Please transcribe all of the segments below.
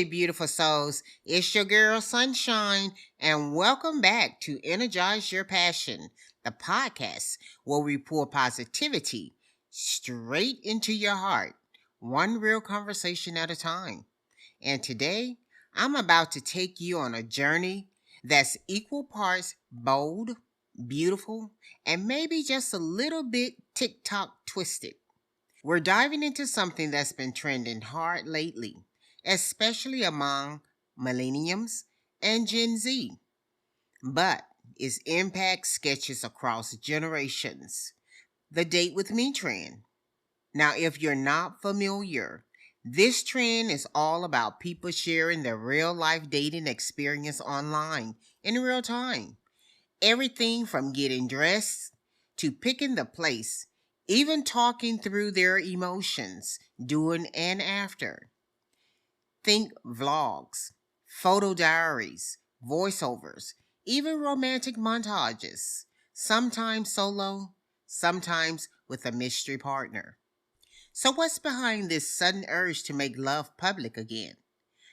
Hey, beautiful souls. It's your girl, Sunshine, and welcome back to Energize Your Passion, the podcast where we pour positivity straight into your heart, one real conversation at a time. And today, I'm about to take you on a journey that's equal parts bold, beautiful, and maybe just a little bit TikTok twisted. We're diving into something that's been trending hard lately, especially among millenniums and Gen Z, but its impact sketches across generations. The date with me trend. Now, if you're not familiar, this trend is all about people sharing their real life dating experience online in real time. Everything from getting dressed to picking the place, even talking through their emotions during and after. Think vlogs, photo diaries, voiceovers, even romantic montages, sometimes solo, sometimes with a mystery partner. So, what's behind this sudden urge to make love public again,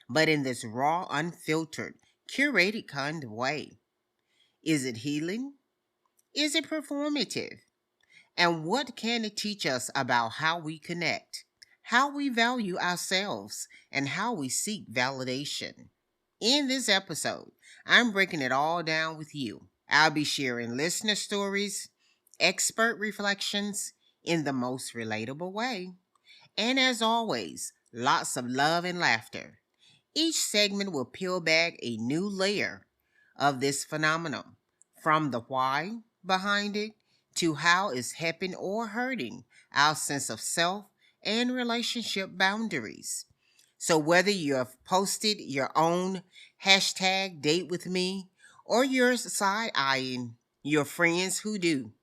but in this raw, unfiltered, curated kind of way? Is it healing? Is it performative? And what can it teach us about how we connect, how we value ourselves, and how we seek validation? In this episode, I'm breaking it all down with you. I'll be sharing listener stories, expert reflections in the most relatable way, and as always, lots of love and laughter. Each segment will peel back a new layer of this phenomenon, from the why behind it to how it's helping or hurting our sense of self and relationship boundaries. So whether you have posted your own hashtag date with me or you're side eyeing your friends who do,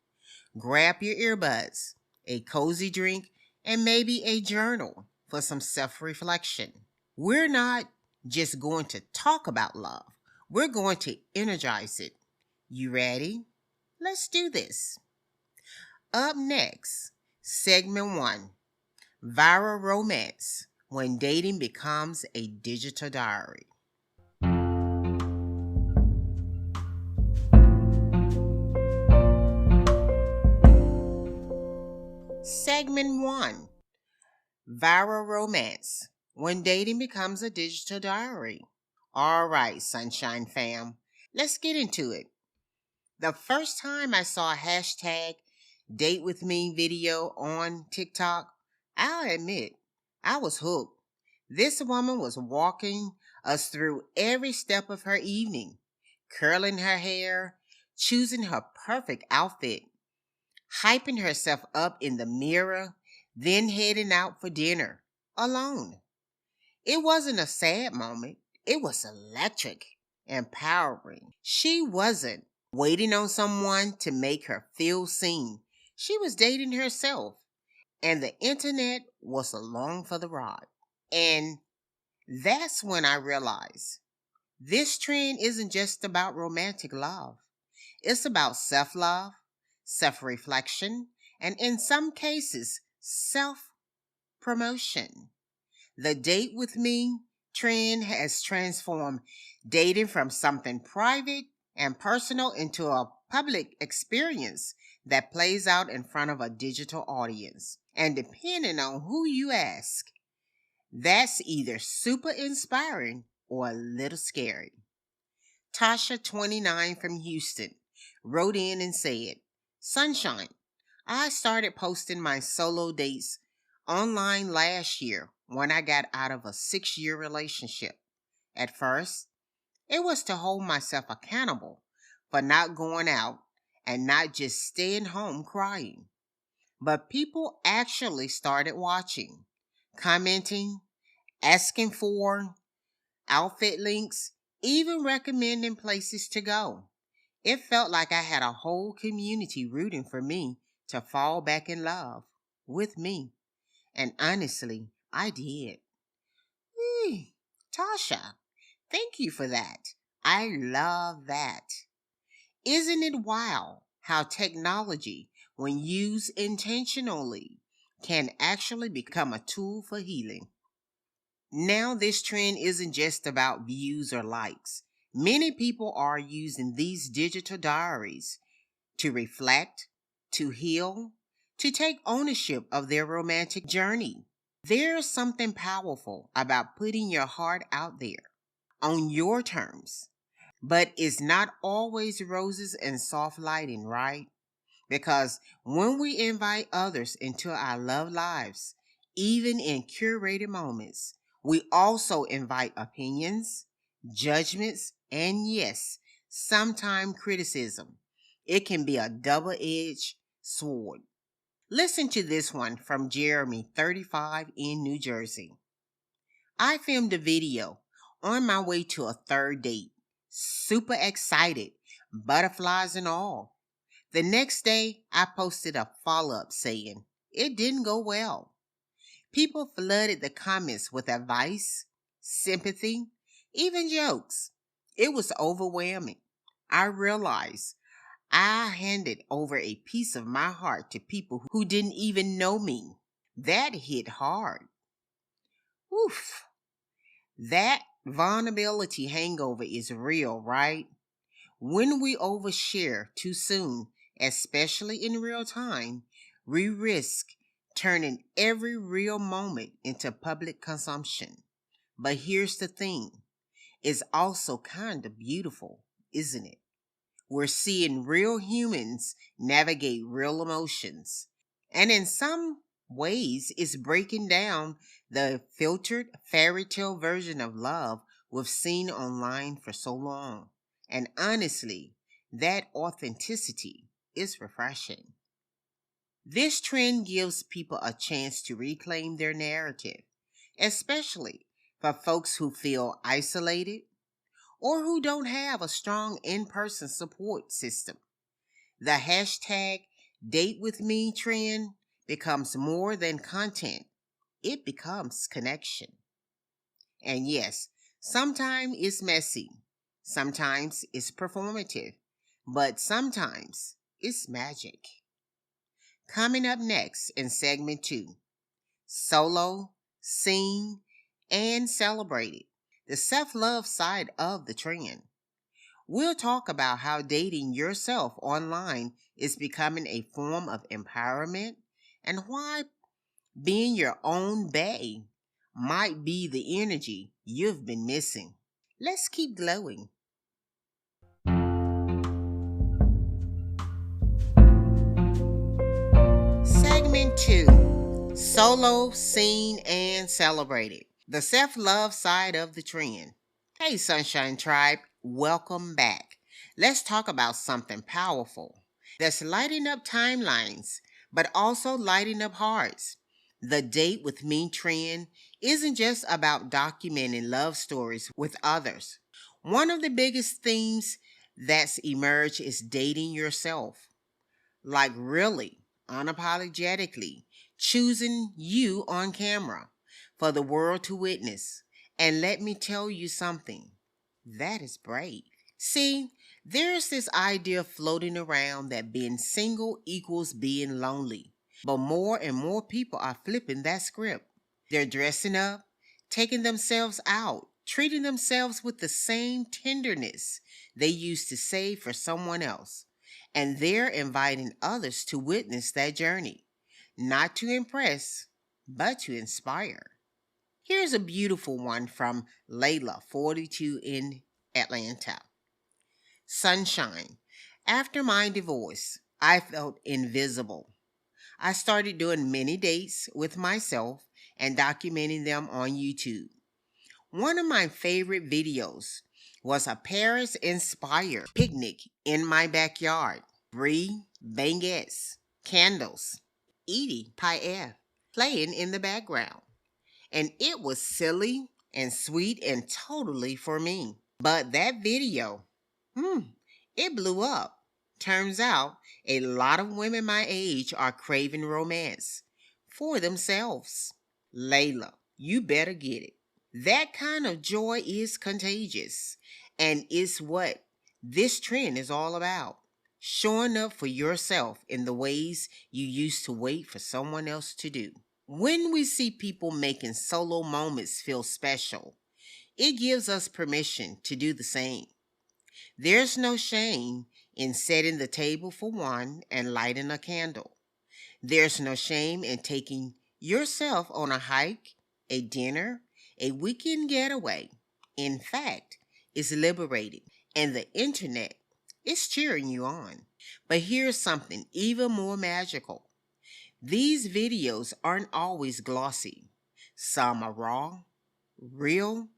grab your earbuds, a cozy drink, and maybe a journal for some self reflection. We're not just going to talk about love, we're going to energize it. You ready? Let's do this. Up next, segment one, viral romance when dating becomes a digital diary. Segment one, viral romance when dating becomes a digital diary. All right, Sunshine fam, let's get into it. The first time I saw a hashtag date with me video on TikTok, I'll admit I was hooked. This woman was walking us through every step of her evening, curling her hair, choosing her perfect outfit, hyping herself up in the mirror, then heading out for dinner alone. It wasn't a sad moment. It was electric, empowering. She wasn't waiting on someone to make her feel seen. She was dating herself, and the internet was along for the ride. And that's when I realized this trend isn't just about romantic love. It's about self-love, self-reflection, and in some cases, self-promotion. The date with me trend has transformed dating from something private and personal into a public experience that plays out in front of a digital audience. And depending on who you ask, that's either super inspiring or a little scary. Tasha, 29 from Houston, wrote in and said, Sunshine, I started posting my solo dates online last year when I got out of a 6-year relationship. At first, it was to hold myself accountable for not going out and not just staying home crying. But people actually started watching, commenting, asking for outfit links, even recommending places to go. It felt like I had a whole community rooting for me to fall back in love with me. And honestly, I did. Eeh, Tasha, thank you for that. I love that. Isn't it wild how technology, when used intentionally, can actually become a tool for healing? Now, this trend isn't just about views or likes. Many people are using these digital diaries to reflect, to heal, to take ownership of their romantic journey. There's something powerful about putting your heart out there on your terms, but it's not always roses and soft lighting, right? Because when we invite others into our love lives, even in curated moments, we also invite opinions, judgments, and yes, sometimes criticism. It can be a double edged sword. Listen to this one from Jeremy, 35, in New Jersey. I filmed a video on my way to a third date. Super excited, butterflies and all. The next day, I posted a follow up saying, it didn't go well. People flooded the comments with advice, sympathy, even jokes. It was overwhelming. I realized I handed over a piece of my heart to people who didn't even know me. That hit hard. Oof. That vulnerability hangover is real, right? When we overshare too soon, especially in real time, we risk turning every real moment into public consumption. But here's the thing, it's also kind of beautiful, isn't it? We're seeing real humans navigate real emotions. And in some ways, it's breaking down the filtered fairy tale version of love we've seen online for so long. And honestly, that authenticity is refreshing. This trend gives people a chance to reclaim their narrative, especially for folks who feel isolated or who don't have a strong in person support system. The hashtag date with me trend becomes more than content, it becomes connection. And yes, sometimes it's messy, sometimes it's performative, but sometimes it's magic. Coming up next in segment 2, solo, seen, and celebrated, the self love side of the trend. We'll talk about how dating yourself online is becoming a form of empowerment and why being your own bae might be the energy you've been missing. Let's keep glowing. Segment 2, solo, seen, and celebrated. The self love side of the trend. Hey, Sunshine Tribe, welcome back. Let's talk about something powerful that's lighting up timelines, but also lighting up hearts. The date with me trend isn't just about documenting love stories with others. One of the biggest themes that's emerged is dating yourself. Like, really, unapologetically, choosing you on camera for the world to witness. And let me tell you something, that is brave. See, there's this idea floating around that being single equals being lonely. But more and more people are flipping that script. They're dressing up, taking themselves out, treating themselves with the same tenderness they used to save for someone else. And they're inviting others to witness that journey, not to impress, but to inspire. Here's a beautiful one from Layla, 42, in Atlanta. Sunshine. After my divorce, I felt invisible. I started doing many dates with myself and documenting them on YouTube. One of my favorite videos was a Paris inspired picnic in my backyard. Brie, baguettes, candles, Edie Piaf playing in the background. And it was silly and sweet and totally for me. But that video, it blew up. Turns out a lot of women my age are craving romance for themselves. Layla, you better get it. That kind of joy is contagious and is what this trend is all about. Showing up for yourself in the ways you used to wait for someone else to do. When we see people making solo moments feel special, it gives us permission to do the same. There's no shame in setting the table for one and lighting a candle. There's no shame in taking yourself on a hike, a dinner, a weekend getaway. In fact, it's liberating, and the internet is cheering you on. But here's something even more magical. These videos aren't always glossy. Some are raw, real,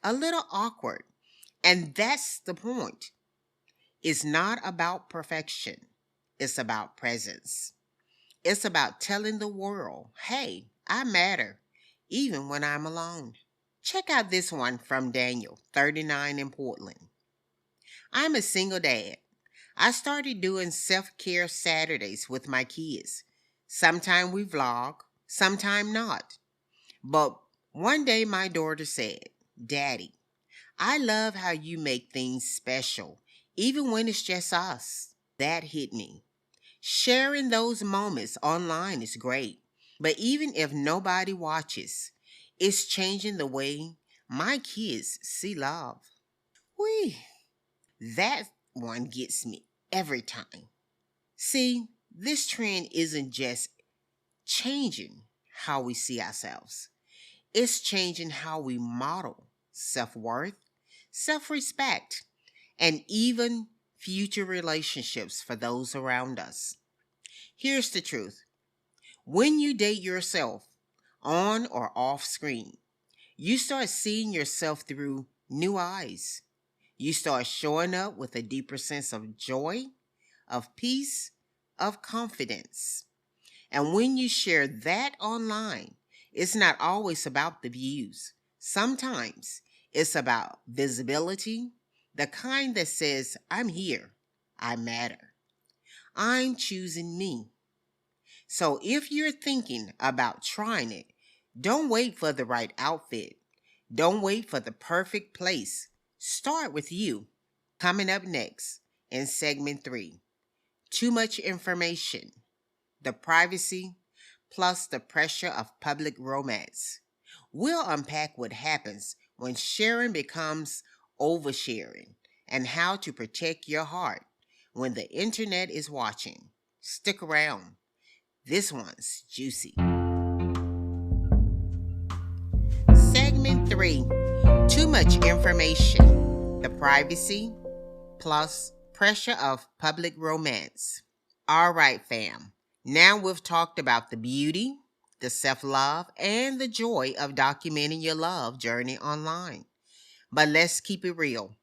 a little awkward. And that's the point. It's not about perfection, it's about presence. It's about telling the world, hey, I matter, even when I'm alone. Check out this one from Daniel, 39 in Portland. I'm a single dad. I started doing self-care Saturdays with my kids. Sometime we vlog, sometime not. But one day my daughter said, Daddy, I love how you make things special, even when it's just us. That hit me. Sharing those moments online is great, but even if nobody watches, it's changing the way my kids see love. Whee! That one gets me every time. See, this trend isn't just changing how we see ourselves, it's changing how we model self worth, self respect, and even future relationships for those around us. Here's the truth: when you date yourself, on or off screen, you start seeing yourself through new eyes. You start showing up with a deeper sense of joy, of peace, of confidence. And when you share that online, it's not always about the views. Sometimes it's about visibility, the kind that says, I'm here, I matter, I'm choosing me. So if you're thinking about trying it, don't wait for the right outfit. Don't wait for the perfect place. Start with you. Coming up next in segment 3, too much information, the privacy plus the pressure of public romance. We'll unpack what happens when sharing becomes oversharing and how to protect your heart when the internet is watching. Stick around. This one's juicy. Segment 3, too much information, the privacy plus pressure of public romance. All right, fam. Now we've talked about the beauty, the self-love, and the joy of documenting your love journey online. But let's keep it real.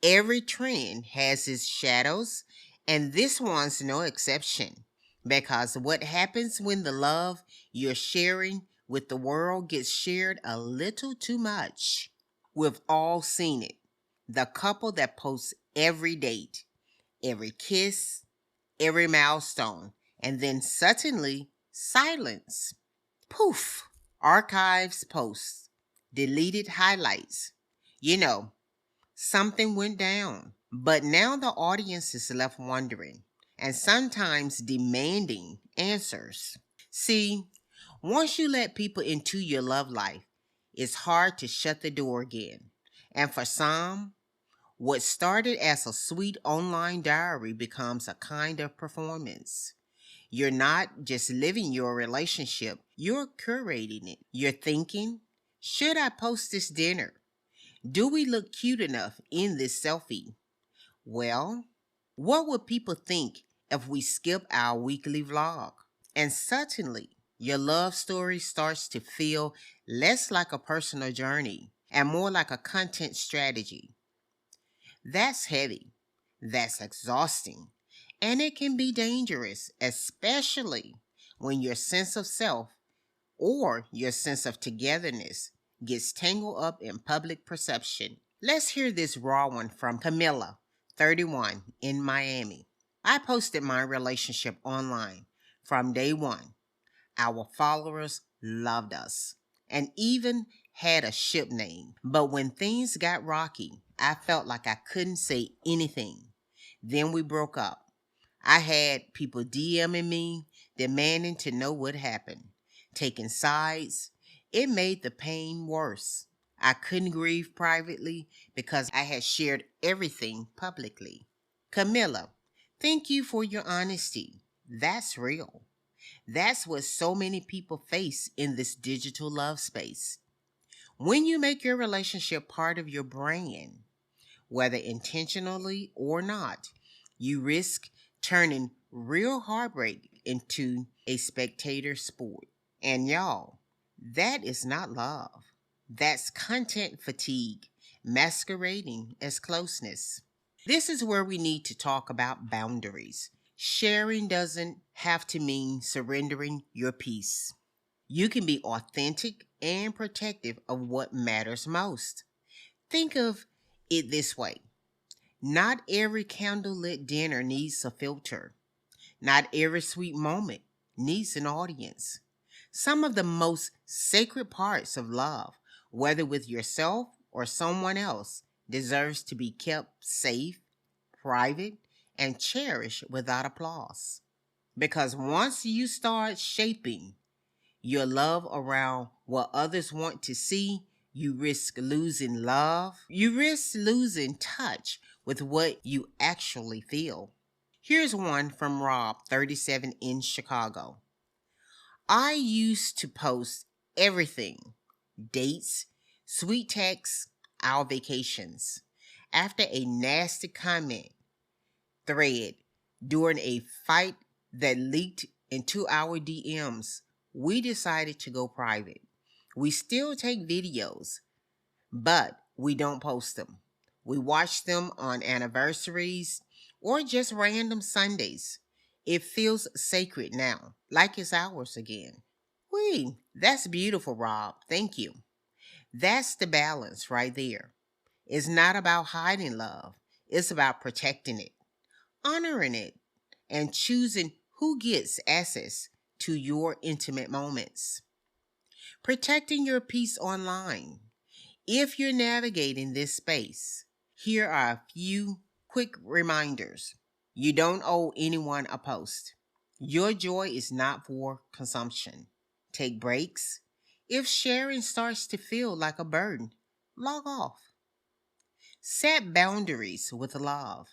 Every trend has its shadows, and this one's no exception. Because what happens when the love you're sharing with the world gets shared a little too much? We've all seen it. The couple that posts every date, every kiss, every milestone, and then suddenly silence. Poof! Archives posts, deleted highlights. You know, something went down. But now the audience is left wondering and sometimes demanding answers. See, once you let people into your love life, it's hard to shut the door again. And for some, what started as a sweet online diary becomes a kind of performance. You're not just living your relationship, you're curating it. You're thinking, should I post this dinner? Do we look cute enough in this selfie? Well, what would people think if we skip our weekly vlog? And suddenly, your love story starts to feel less like a personal journey and more like a content strategy. That's heavy. That's exhausting. And it can be dangerous, especially when your sense of self or your sense of togetherness gets tangled up in public perception. Let's hear this raw one from Camilla, 31, in Miami. I posted my relationship online from day one. Our followers loved us and even had a ship name. But when things got rocky, I felt like I couldn't say anything. Then we broke up. I had people DMing me, demanding to know what happened, taking sides. It made the pain worse. I couldn't grieve privately because I had shared everything publicly. Camilla, thank you for your honesty. That's real. That's what so many people face in this digital love space. When you make your relationship part of your brand, whether intentionally or not, you risk turning real heartbreak into a spectator sport. And y'all, that is not love. That's content fatigue masquerading as closeness. This is where we need to talk about boundaries. Sharing doesn't have to mean surrendering your peace. You can be authentic and protective of what matters most. Think of it this way: not every candlelit dinner needs a filter, not every sweet moment needs an audience. Some of the most sacred parts of love, whether with yourself or someone else, deserves to be kept safe, private, and cherished without applause. Because once you start shaping your love around what others want to see, you risk losing love. You risk losing touch with what you actually feel. Here's one from Rob, 37, in Chicago. I used to post everything: dates, sweet texts, our vacations. After a nasty comment thread during a fight that leaked into our DMs, we decided to go private. We still take videos, but we don't post them. We watch them on anniversaries or just random Sundays. It feels sacred now, like it's ours again. That's beautiful, Rob. Thank you. That's the balance right there. It's not about hiding love, it's about protecting it, honoring it, and choosing who gets access to your intimate moments. Protecting your peace online. If you're navigating this space, here are a few quick reminders. You don't owe anyone a post. Your joy is not for consumption. Take breaks. If sharing starts to feel like a burden, log off. Set boundaries with love.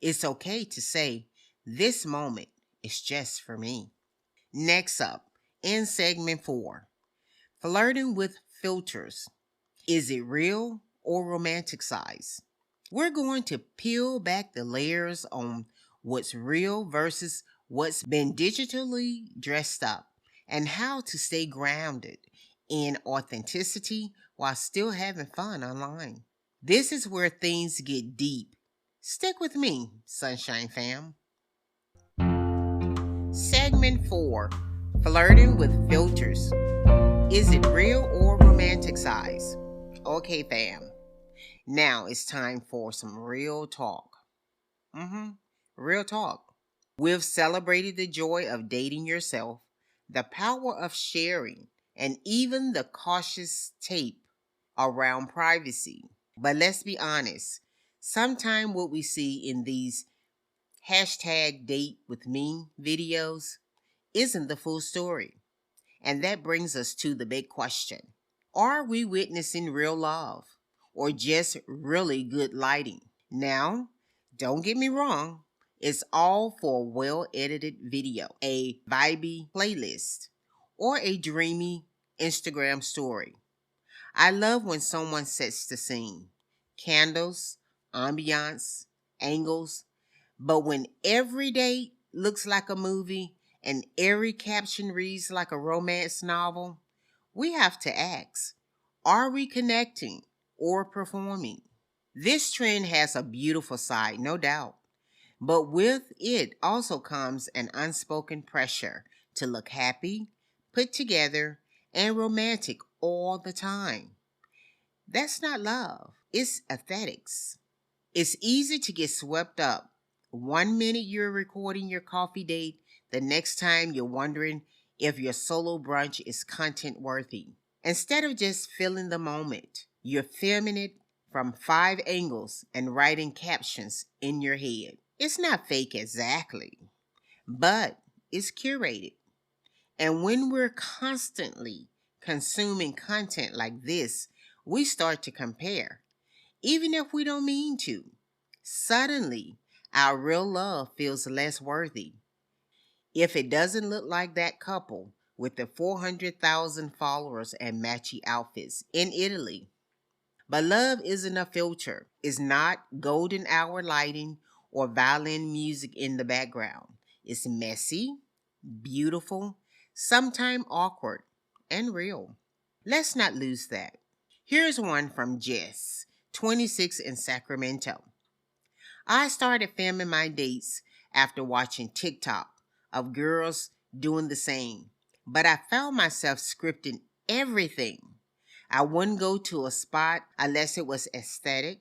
It's okay to say, this moment is just for me. Next up, in segment 4, flirting with filters. Is it real or romanticized? We're going to peel back the layers on what's real versus what's been digitally dressed up, and how to stay grounded in authenticity while still having fun online. This is where things get deep. Stick with me, Sunshine Fam. Segment 4, flirting with filters. Is it real or romanticized? Okay, fam. Now it's time for some real talk. Real talk. We've celebrated the joy of dating yourself, the power of sharing, and even the cautious tape around privacy. But let's be honest. Sometimes what we see in these hashtag date with me videos isn't the full story. And that brings us to the big question. Are we witnessing real love or just really good lighting? Now, don't get me wrong. It's all for a well-edited video, a vibey playlist, or a dreamy Instagram story. I love when someone sets the scene. Candles, ambiance, angles. But when every day looks like a movie and every caption reads like a romance novel, we have to ask, are we connecting or performing? This trend has a beautiful side, no doubt. But with it also comes an unspoken pressure to look happy, put together, and romantic all the time. That's not love, it's aesthetics. It's easy to get swept up. One minute you're recording your coffee date, the next time you're wondering if your solo brunch is content worthy. Instead of just feeling the moment, you're filming it from 5 angles and writing captions in your head. It's not fake exactly, but it's curated. And when we're constantly consuming content like this, we start to compare, even if we don't mean to. Suddenly, our real love feels less worthy. If it doesn't look like that couple with the 400,000 followers and matchy outfits in Italy. But love isn't a filter. It's not golden hour lighting or violin music in the background. It's messy, beautiful, sometimes awkward, and real. Let's not lose that. Here's one from Jess, 26 in Sacramento. I started filming my dates after watching TikTok of girls doing the same, but I found myself scripting everything. I wouldn't go to a spot unless it was aesthetic.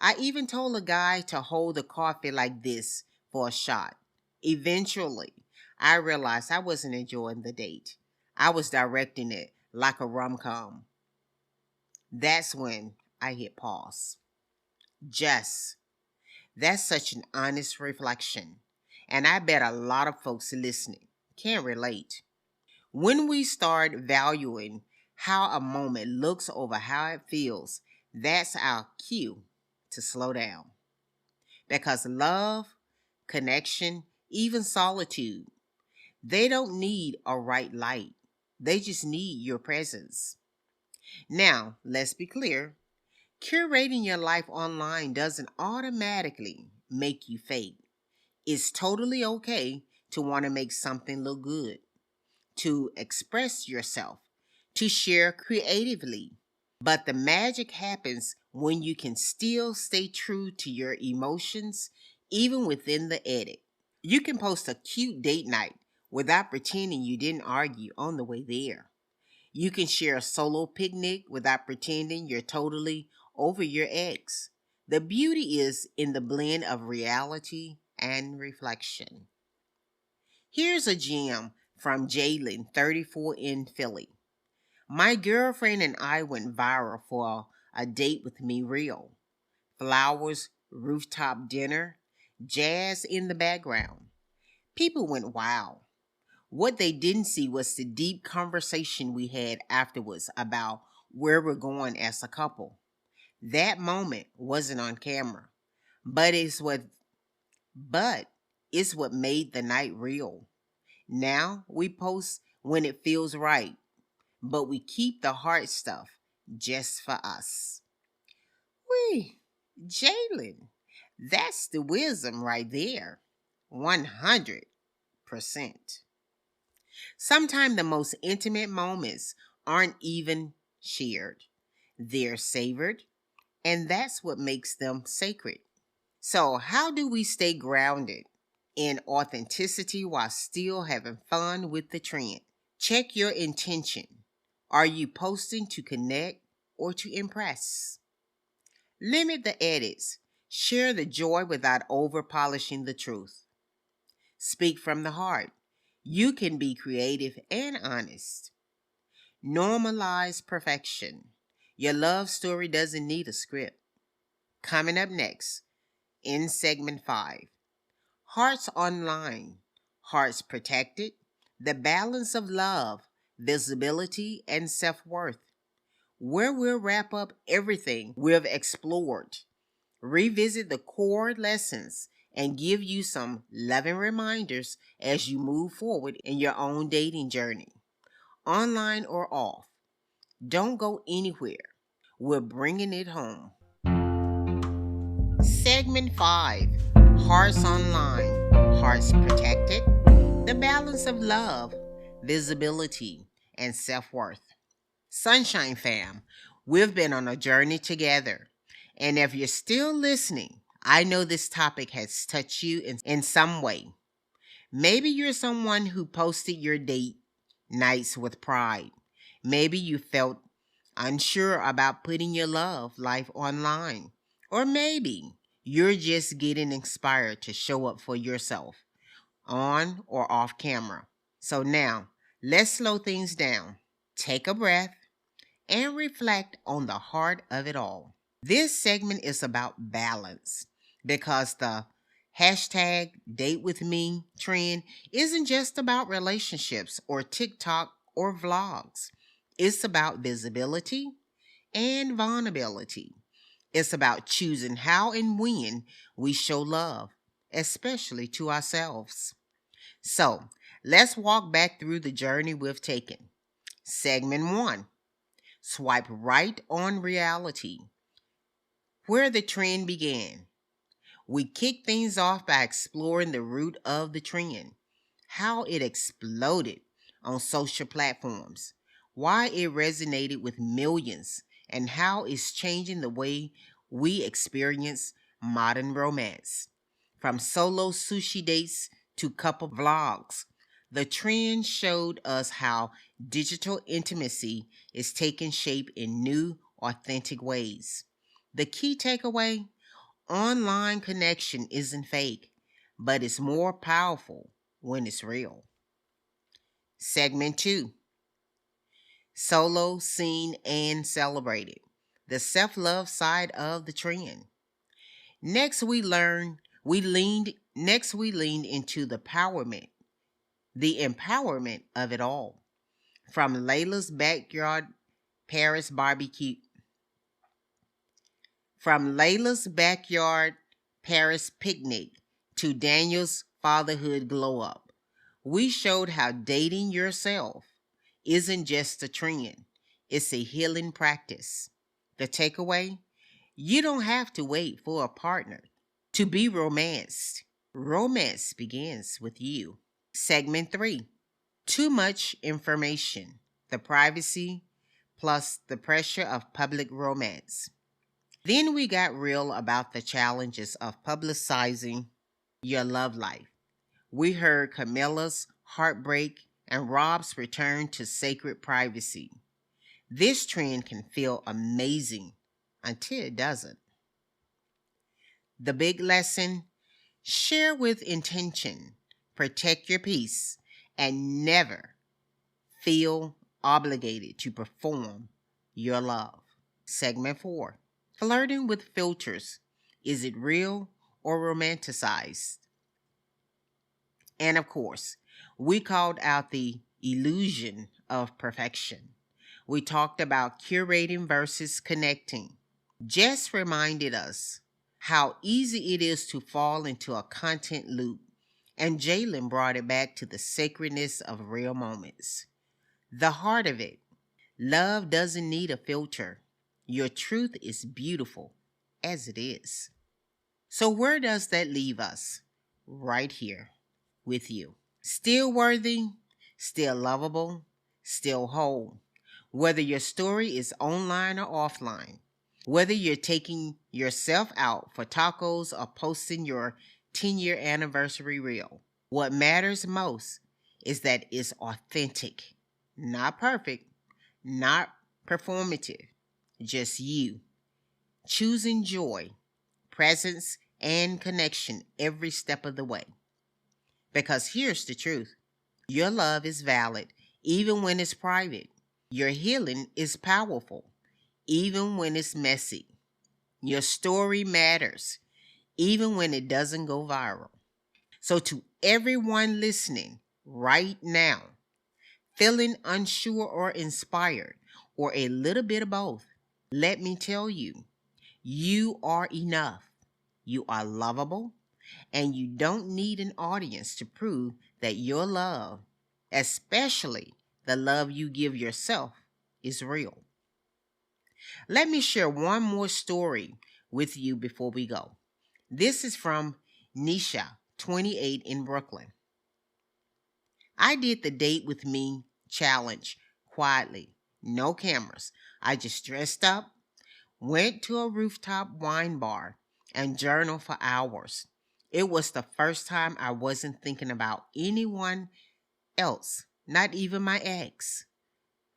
I even told a guy to hold the coffee like this for a shot. Eventually, I realized I wasn't enjoying the date. I was directing it like a rom-com. That's when I hit pause. Just That's such an honest reflection. And I bet a lot of folks listening can relate. When we start valuing how a moment looks over how it feels, that's our cue to slow down. Because love, connection, even solitude, they don't need a right light. They just need your presence. Now, let's be clear. Curating your life online doesn't automatically make you fake. It's totally okay to want to make something look good, to express yourself, to share creatively. But the magic happens when you can still stay true to your emotions, even within the edit. You can post a cute date night without pretending you didn't argue on the way there. You can share a solo picnic without pretending you're totally over your ex. The beauty is in the blend of reality and reflection. Here's a gem from Jalen, 34 in Philly. My girlfriend and I went viral for a date with me real. Flowers, rooftop dinner, jazz in the background. People went wow. What they didn't see was the deep conversation we had afterwards about where we're going as a couple. That moment wasn't on camera, but it's what made the night real. Now we post when it feels right, but we keep the hard stuff just for us. Wee, Jalen, that's the wisdom right there. 100%. Sometimes the most intimate moments aren't even shared, they're savored, and that's what makes them sacred. So, how do we stay grounded in authenticity while still having fun with the trend? Check your intention. Are you posting to connect or to impress? Limit the edits. Share the joy without over polishing the truth. Speak from the heart. You can be creative and honest. Normalize perfection. Your love story doesn't need a script. Coming up next in segment 5, Hearts Online, Hearts Protected, the balance of love, visibility, and self worth, where we'll wrap up everything we've explored, revisit the core lessons, and give you some loving reminders as you move forward in your own dating journey, online or off. Don't go anywhere. We're bringing it home. Segment 5, Hearts Online, Hearts Protected, the balance of love, visibility, and self worth. Sunshine fam, we've been on a journey together. And if you're still listening, I know this topic has touched you in some way. Maybe you're someone who posted your date nights with pride. Maybe you felt unsure about putting your love life online. Or maybe you're just getting inspired to show up for yourself, on or off camera. So now, let's slow things down. Take a breath and reflect on the heart of it all. This segment is about balance because the Hashtag date with me trend isn't just about relationships or TikTok or vlogs. It's about visibility and vulnerability. It's about choosing how and when we show love, especially to ourselves. So let's walk back through the journey we've taken. Segment one, swipe right on reality, where the trend began. We kick things off by exploring the root of the trend, how it exploded on social platforms, why it resonated with millions, and how it's changing the way we experience modern romance. From solo sushi dates to couple vlogs, the trend showed us how digital intimacy is taking shape in new, authentic ways. The key takeaway: online connection isn't fake, but it's more powerful when it's real. Segment 2, solo, seen, and celebrated. The self love side of the trend. Next we leaned into the empowerment of it all. From Layla's backyard Paris barbecue From Layla's backyard Paris picnic to Daniel's fatherhood glow up, we showed how dating yourself isn't just a trend, it's a healing practice. The takeaway: you don't have to wait for a partner to be romanced. Romance begins with you. Segment 3, too much information, the privacy plus the pressure of public romance. Then we got real about the challenges of publicizing your love life. We heard Camilla's heartbreak and Rob's return to sacred privacy. This trend can feel amazing until it doesn't. The big lesson: share with intention, protect your peace, and never feel obligated to perform your love. Segment 4, flirting with filters. Is it real or romanticized? And of course, we called out the illusion of perfection. We talked about curating versus connecting. Jess reminded us how easy it is to fall into a content loop, and Jalen brought it back to the sacredness of real moments. The heart of it: love doesn't need a filter. Your truth is beautiful as it is. So, where does that leave us? Right here with you. Still worthy, still lovable, still whole. Whether your story is online or offline, whether you're taking yourself out for tacos or posting your 10-year anniversary reel, what matters most is that it's authentic, not perfect, not performative, just you, choosing joy, presence, and connection every step of the way. Because here's the truth: your love is valid even when it's private. Your healing is powerful even when it's messy. Your story matters even when it doesn't go viral. So, to everyone listening right now, feeling unsure or inspired, or a little bit of both, let me tell you, you are enough. You are lovable, and you don't need an audience to prove that your love, especially the love you give yourself, is real. Let me share one more story with you before we go. This is from Nisha, 28, in Brooklyn. I did the date with me challenge quietly, no cameras. I just dressed up, went to a rooftop wine bar, and journaled for hours. It was the first time I wasn't thinking about anyone else, not even my ex,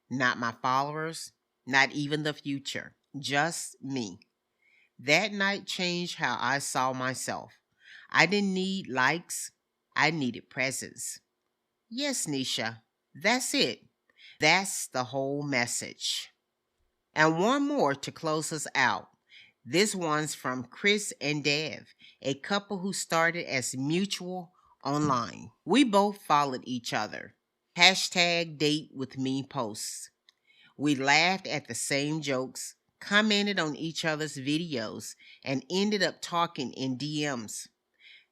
not my followers, not even the future, just me. That night changed how I saw myself. I didn't need likes, I needed presence. Yes, Nisha, that's it. That's the whole message. And one more to close us out. This one's from Chris and Dev, a couple who started as mutual online. We both followed each other. Hashtag date with me posts. We laughed at the same jokes, commented on each other's videos, and ended up talking in DMs.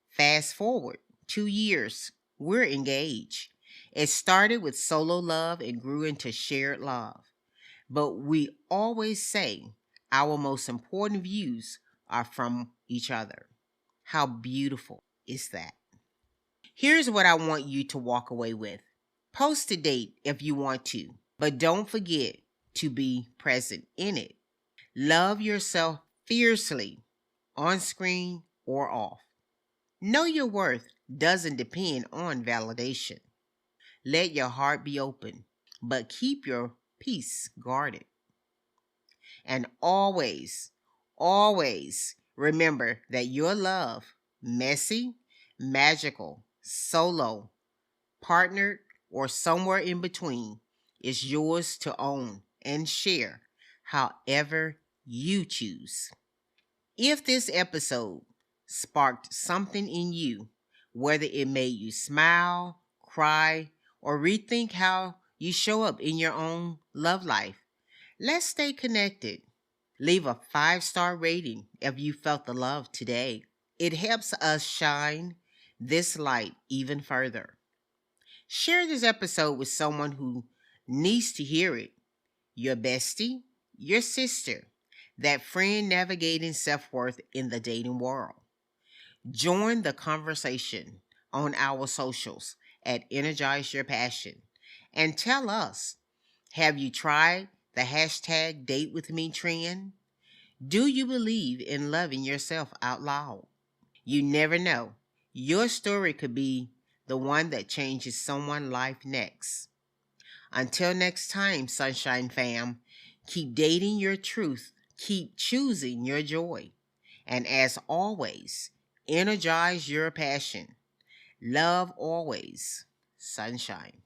Fast forward 2 years, we're engaged. It started with solo love and grew into shared love. But we always say our most important views are from each other. How beautiful is that? Here's what I want you to walk away with. Post a date if you want to, but don't forget to be present in it. Love yourself fiercely, on screen or off. Know your worth doesn't depend on validation. Let your heart be open, but keep your peace guarded. And always, always remember that your love, messy, magical, solo, partnered, or somewhere in between, is yours to own and share however you choose. If this episode sparked something in you, whether it made you smile, cry, or rethink how you show up in your own love life, let's stay connected. Leave a 5-star rating if you felt the love today. It helps us shine this light even further. Share this episode with someone who needs to hear it. Your bestie, your sister, that friend navigating self-worth in the dating world. Join the conversation on our socials at Energize Your Passion and tell us, have you tried the hashtag date with me trend? Do you believe in loving yourself out loud? You never know. Your story could be the one that changes someone's life next. Until next time, Sunshine Fam, keep dating your truth, keep choosing your joy, and as always, energize your passion. Love always, Sunshine.